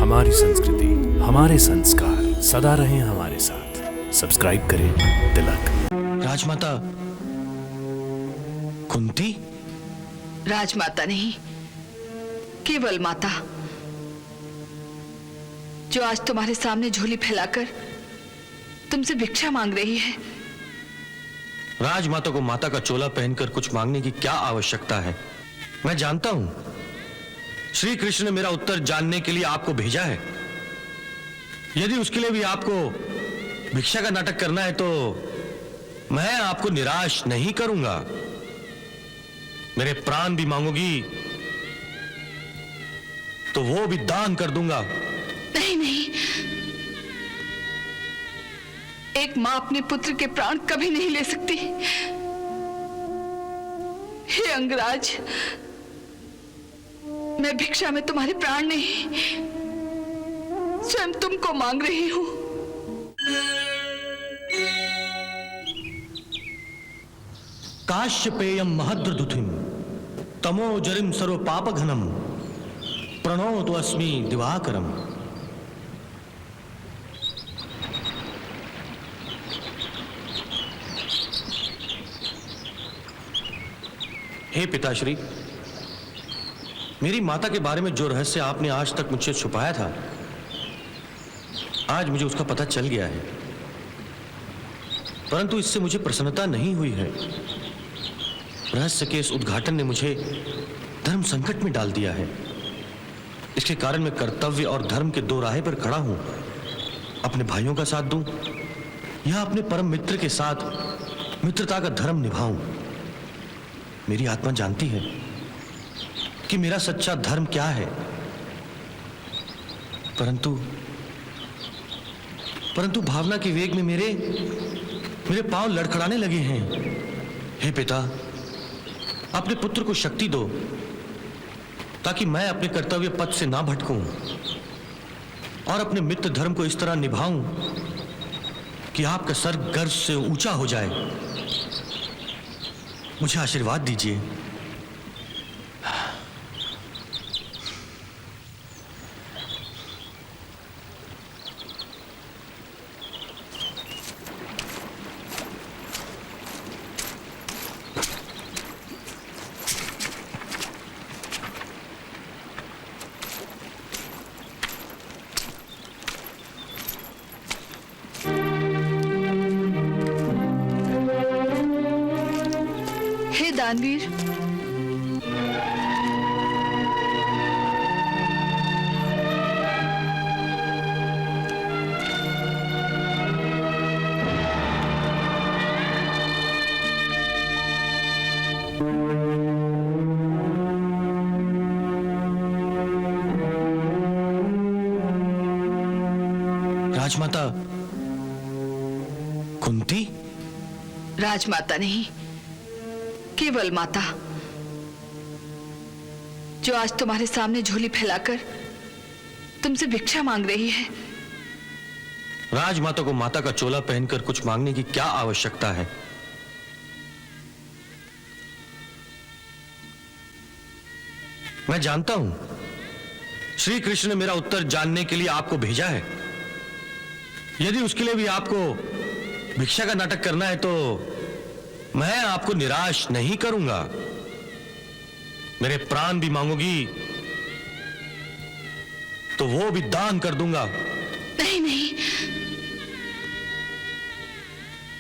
हमारी संस्कृति, हमारे संस्कार सदा रहें हमारे साथ। सब्सक्राइब करें तिलक। राजमाता कुंती? राजमाता नहीं, केवल माता, जो आज तुम्हारे सामने झोली फैलाकर तुमसे भिक्षा मांग रही है। राजमाता को माता का चोला पहनकर कुछ मांगने की क्या आवश्यकता है? मैं जानता हूं श्री कृष्ण ने मेरा उत्तर जानने के लिए आपको भेजा है। यदि उसके लिए भी आपको भिक्षा का नाटक करना है तो मैं आपको निराश नहीं करूंगा। मेरे प्राण भी मांगोगी तो वो भी दान कर दूंगा। नहीं नहीं, एक मां अपने पुत्र के प्राण कभी नहीं ले सकती। हे अंगराज, मैं भिक्षा में तुम्हारे प्राण नहीं, स्वयं तुमको मांग रही हूं। काश्यपेयम महद्रदुथिम तमोजरिम सर्व पाप घनम प्रणोतु अस्मि दिवाकरम। हे पिताश्री, मेरी माता के बारे में जो रहस्य आपने आज तक मुझसे छुपाया था, आज मुझे उसका पता चल गया है। परंतु इससे मुझे प्रसन्नता नहीं हुई है। रहस्य के इस उद्घाटन ने मुझे धर्म संकट में डाल दिया है। इसके कारण मैं कर्तव्य और धर्म के दो राहे पर खड़ा हूं। अपने भाइयों का साथ दूं या अपने परम मित्र के साथ मित्रता का धर्म निभाऊं। मेरी आत्मा जानती है कि मेरा सच्चा धर्म क्या है, परंतु भावना के वेग में मेरे पांव लड़खड़ाने लगे हैं। हे पिता, अपने पुत्र को शक्ति दो ताकि मैं अपने कर्तव्य पथ से ना भटकूं और अपने मित्र धर्म को इस तरह निभाऊं कि आपका सर गर्व से ऊंचा हो जाए। मुझे आशीर्वाद दीजिए। हे दानवीर, राजमाता कुंती? राजमाता नहीं, केवल माता, जो आज तुम्हारे सामने झोली फैलाकर तुमसे भिक्षा मांग रही है। राजमाता को माता का चोला पहनकर कुछ मांगने की क्या आवश्यकता है? मैं जानता हूं श्री कृष्ण ने मेरा उत्तर जानने के लिए आपको भेजा है। यदि उसके लिए भी आपको भिक्षा का नाटक करना है तो मैं आपको निराश नहीं करूंगा। मेरे प्राण भी मांगोगी तो वो भी दान कर दूंगा। नहीं नहीं,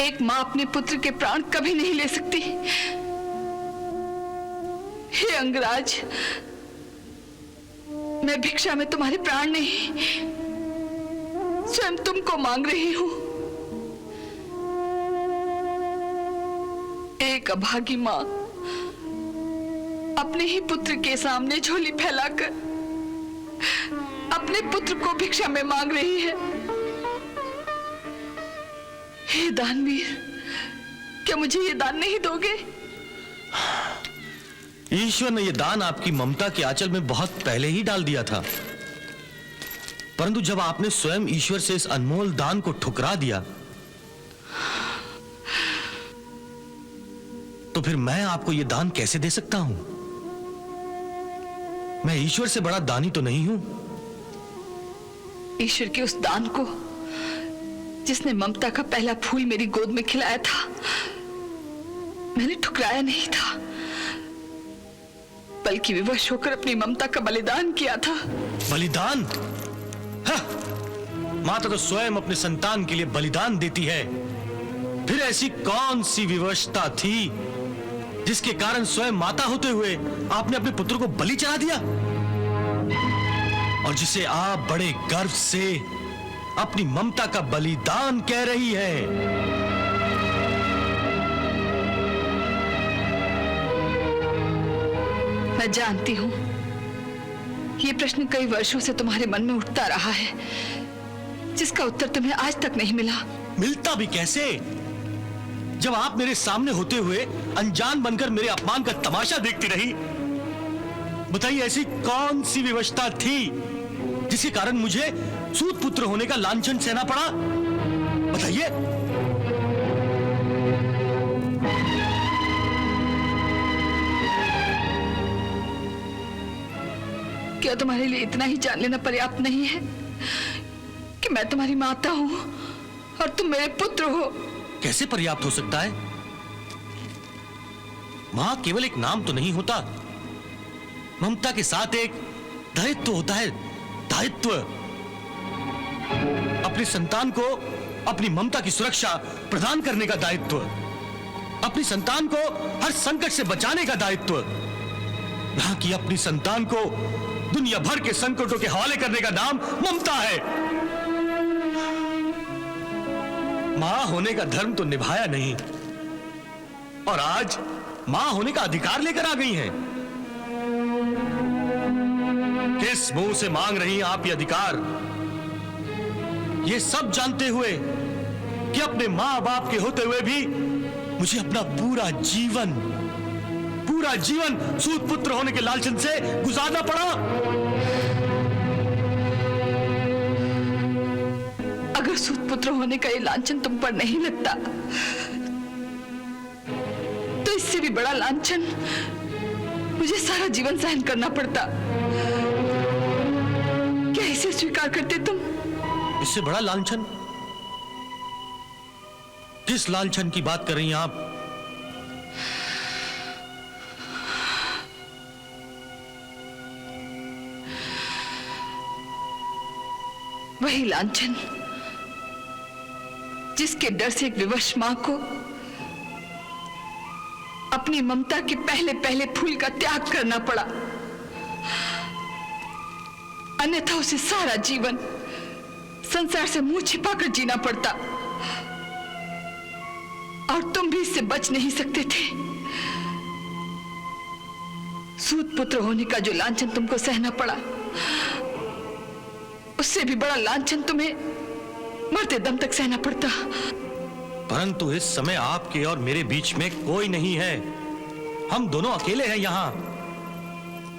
एक मां अपने पुत्र के प्राण कभी नहीं ले सकती। हे अंगराज, मैं भिक्षा में तुम्हारे प्राण नहीं, स्वयं तुमको मांग रही हूं। एक अभागी मां अपने ही पुत्र के सामने झोली फैलाकर अपने पुत्र को भिक्षा में मांग रही है। हे दानवीर, क्या मुझे ये दान नहीं दोगे? ईश्वर ने यह दान आपकी ममता के आंचल में बहुत पहले ही डाल दिया था, परंतु जब आपने स्वयं ईश्वर से इस अनमोल दान को ठुकरा दिया तो फिर मैं आपको यह दान कैसे दे सकता हूं? मैं ईश्वर से बड़ा दानी तो नहीं हूं। ईश्वर के उस दान को जिसने ममता का पहला फूल मेरी गोद में खिलाया था, मैंने ठुकराया नहीं था, बल्कि विवश होकर अपनी ममता का बलिदान किया था। बलिदान? हाँ, माता तो स्वयं अपने संतान के लिए बलिदान देती है। फिर ऐसी कौन सी विवशता थी जिसके कारण स्वयं माता होते हुए आपने अपने पुत्र को बलि चढ़ा दिया, और जिसे आप बड़े गर्व से अपनी ममता का बलिदान कह रही है? मैं जानती हूं ये प्रश्न कई वर्षों से तुम्हारे मन में उठता रहा है, जिसका उत्तर तुम्हें आज तक नहीं मिला। मिलता भी कैसे, जब आप मेरे सामने होते हुए अनजान बनकर मेरे अपमान का तमाशा देखती रही। बताइए, ऐसी कौन सी विवशता थी जिसके कारण मुझे सूत पुत्र होने का लांछन सहना पड़ा? बताइए। क्या तुम्हारे लिए इतना ही जान लेना पर्याप्त नहीं है कि मैं तुम्हारी माता हूं और तुम मेरे पुत्र हो? कैसे पर्याप्त हो सकता है? मां केवल एक नाम तो नहीं होता, ममता के साथ एक दायित्व होता है। दायित्व अपने संतान को अपनी ममता की सुरक्षा प्रदान करने का दायित्व, अपनी संतान को हर संकट से बचाने का दायित्व, ना कि अपनी संतान को दुनिया भर के संकटों के हवाले करने का नाम ममता है। मां होने का धर्म तो निभाया नहीं, और आज मां होने का अधिकार लेकर आ गई हैं। किस मुंह से मांग रही हैं आप ये अधिकार? ये सब जानते हुए कि अपने मां बाप के होते हुए भी मुझे अपना पूरा जीवन सूत पुत्र होने के लालचन से गुजारना पड़ा। अगर सूत पुत्र होने का ये लांछन तुम पर नहीं लगता, तो इससे भी बड़ा लांछन मुझे सारा जीवन सहन करना पड़ता। क्या इसे स्वीकार करते तुम? इससे बड़ा लांछन? किस लांछन की बात कर रही हैं आप? वही लांछन जिसके डर से एक विवश मां को अपनी ममता के पहले पहले फूल का त्याग करना पड़ा, अन्यथा उसे सारा जीवन संसार से मुंह छिपाकर जीना पड़ता, और तुम भी इससे बच नहीं सकते थे। सूत पुत्र होने का जो लांछन तुमको सहना पड़ा, उससे भी बड़ा लांछन तुम्हें मरते दम तक सहना पड़ता। परंतु इस समय आपके और मेरे बीच में कोई नहीं है, हम दोनों अकेले हैं यहां।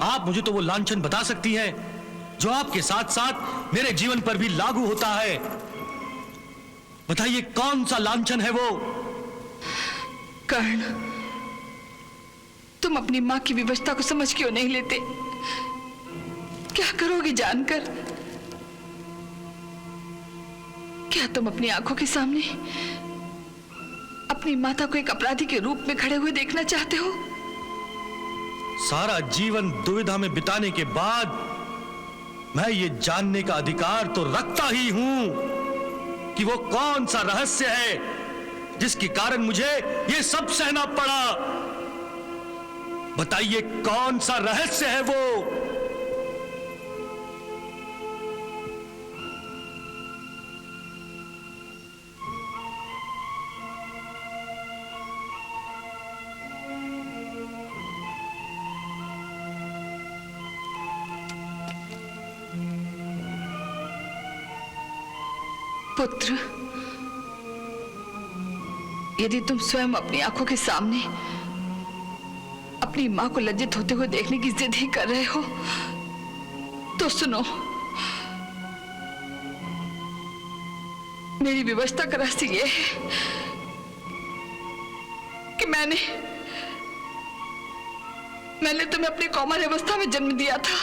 आप मुझे तो वो लांछन बता सकती हैं जो आपके साथ साथ मेरे जीवन पर भी लागू होता है। बताइए, कौन सा लांछन है वो? कर्ण, तुम अपनी मां की विवशता को समझ क्यों नहीं लेते? क्या करोगे जानकर? क्या तुम अपनी आंखों के सामने अपनी माता को एक अपराधी के रूप में खड़े हुए देखना चाहते हो? सारा जीवन दुविधा में बिताने के बाद मैं ये जानने का अधिकार तो रखता ही हूं कि वो कौन सा रहस्य है जिसके कारण मुझे ये सब सहना पड़ा। बताइए, कौन सा रहस्य है वो? पुत्र, यदि तुम स्वयं अपनी आंखों के सामने अपनी मां को लज्जित होते हुए देखने की जिद ही कर रहे हो, तो सुनो, मेरी विवशता का रहस्य यह है कि मैंने तुम्हें अपनी कौमार अवस्था में जन्म दिया था।